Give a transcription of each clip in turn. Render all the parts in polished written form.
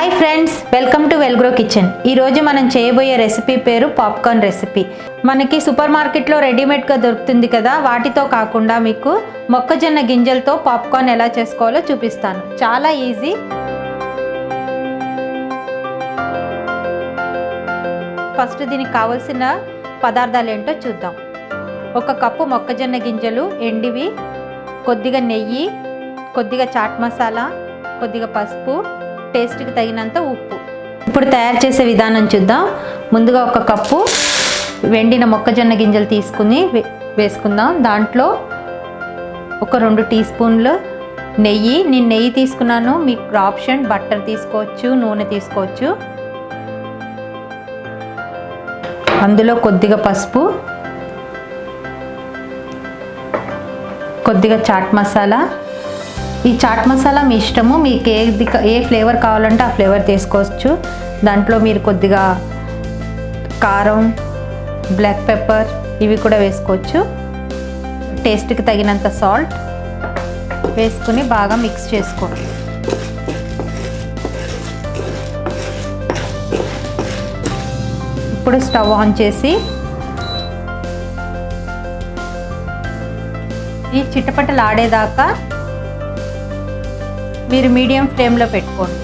Hi friends, welcome to Welgro Kitchen. ఈరోజు మనం చేయబోయే రెసిపీ పేరు పాప్కార్న్ రెసిపీ. మనకి సూపర్ మార్కెట్లో రెడీమేడ్గా దొరుకుతుంది కదా, వాటితో కాకుండా మీకు మొక్కజొన్న గింజలతో పాప్కార్న్ ఎలా చేసుకోవాలో చూపిస్తాను. చాలా ఈజీ. ఫస్ట్ దీనికి కావాల్సిన పదార్థాలు ఏంటో చూద్దాం. 1 కప్పు మొక్కజొన్న గింజలు ఎండివి, కొద్దిగా నెయ్యి, కొద్దిగా చాట్ మసాలా, కొద్దిగా పసుపు, టేస్ట్కి తగినంత ఉప్పు. ఇప్పుడు తయారు చేసే విధానం చూద్దాం. ముందుగా 1 కప్పు వెండిన మొక్కజొన్న గింజలు తీసుకుని వేసుకుందాం. దాంట్లో ఒక 2 టీ స్పూన్లు నెయ్యి. నేను నెయ్యి తీసుకున్నాను, మీకు ఆప్షన్ బట్టర్ తీసుకోవచ్చు, నూనె తీసుకోవచ్చు. అందులో కొద్దిగా పసుపు, కొద్దిగా చాట్ మసాలా. ఈ చాట్ మసాలా మీ ఇష్టము, మీకు ఏ ఫ్లేవర్ కావాలంటే ఆ ఫ్లేవర్ తీసుకోవచ్చు. దాంట్లో మీరు కొద్దిగా కారం, బ్లాక్ పెప్పర్ ఇవి కూడా వేసుకోవచ్చు. టేస్ట్కి తగినంత సాల్ట్ వేసుకుని బాగా మిక్స్ చేసుకోండి. ఇప్పుడు స్టవ్ ఆన్ చేసి ఈ చిటపటలు ఆడేదాకా మీరు మీడియం ఫ్లేమ్లో పెట్టుకోండి.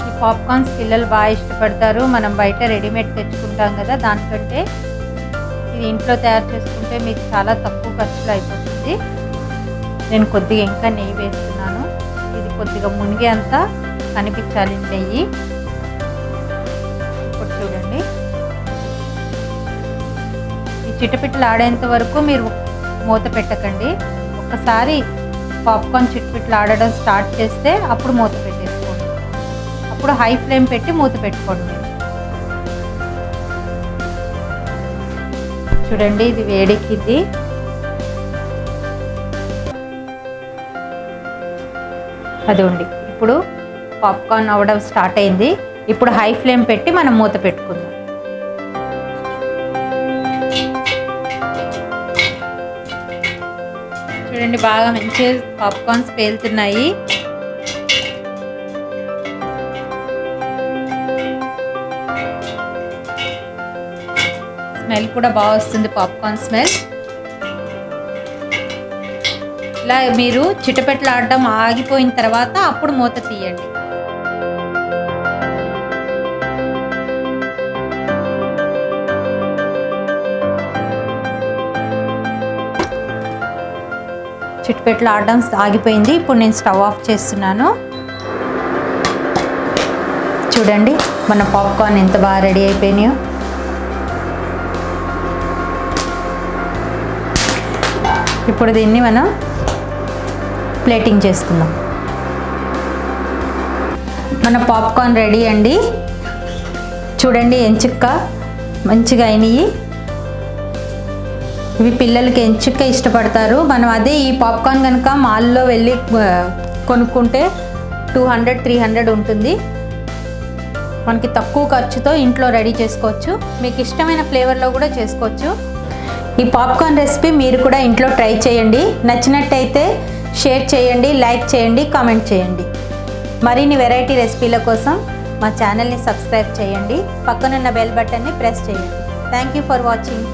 ఈ పాప్కార్న్స్ పిల్లలు బాగా ఇష్టపడతారు. మనం బయట రెడీమేడ్ తెచ్చుకుంటాం కదా, దానికంటే ఇది ఇంట్లో తయారు చేసుకుంటే మీకు చాలా తక్కువ ఖర్చులో అయిపోతుంది. నేను కొద్దిగా ఇంకా నెయ్యి వేస్తున్నాను. ఇది కొద్దిగా మునిగే అంతా కనిపించాలి నెయ్యి. ఇప్పుడు చూడండి, ఈ చిటపిట్టలు ఆడేంత వరకు మీరు మూత పెట్టకండి. ఒక్కసారి పాప్కార్న్ చిట్పిట్లు ఆడడం స్టార్ట్ చేస్తే అప్పుడు మూత పెట్టేసుకోండి. అప్పుడు హై ఫ్లేమ్ పెట్టి మూత పెట్టుకోండి. చూడండి, ఇది వేడెక్కింది. అదిగోండి, ఇప్పుడు పాప్కార్న్ అవ్వడం స్టార్ట్ అయింది. ఇప్పుడు హై ఫ్లేమ్ పెట్టి మనం మూత పెట్టుకుందాం. చూడండి, బాగా మంచి పాప్కార్న్స్ పేలుతున్నాయి. స్మెల్ కూడా బాగా వస్తుంది, పాప్కార్న్ స్మెల్. ఇలా మీరు చిటపెట్లు ఆడడం ఆగిపోయిన తర్వాత అప్పుడు మూత తీయండి. చిట్పెట్లు ఆడడం ఆగిపోయింది. ఇప్పుడు నేను స్టవ్ ఆఫ్ చేస్తున్నాను. చూడండి, మన పాప్కార్న్ ఎంత బాగా రెడీ అయిపోయినాయో. ఇప్పుడు దీన్ని మనం ప్లేటింగ్ చేసుకుందాం. మన పాప్కార్న్ రెడీ అండి. చూడండి, ఎంచుక్క మంచిగా అయినాయి. ఇవి పిల్లలకి ఎంచుక్క ఇష్టపడతారు. మనం అదే ఈ పాప్కార్న్ కనుక మాల్లో వెళ్ళి కొనుక్కుంటే 200-300 ఉంటుంది. మనకి తక్కువ ఖర్చుతో ఇంట్లో రెడీ చేసుకోవచ్చు. మీకు ఇష్టమైన ఫ్లేవర్లో కూడా చేసుకోవచ్చు. ఈ పాప్కార్న్ రెసిపీ మీరు కూడా ఇంట్లో ట్రై చేయండి. నచ్చినట్టయితే షేర్ చేయండి, లైక్ చేయండి, కామెంట్ చేయండి. మరిన్ని వెరైటీ రెసిపీల కోసం మా ఛానల్ని సబ్స్క్రైబ్ చేయండి. పక్కనున్న బెల్ బటన్ని ప్రెస్ చేయండి. Thank you for watching.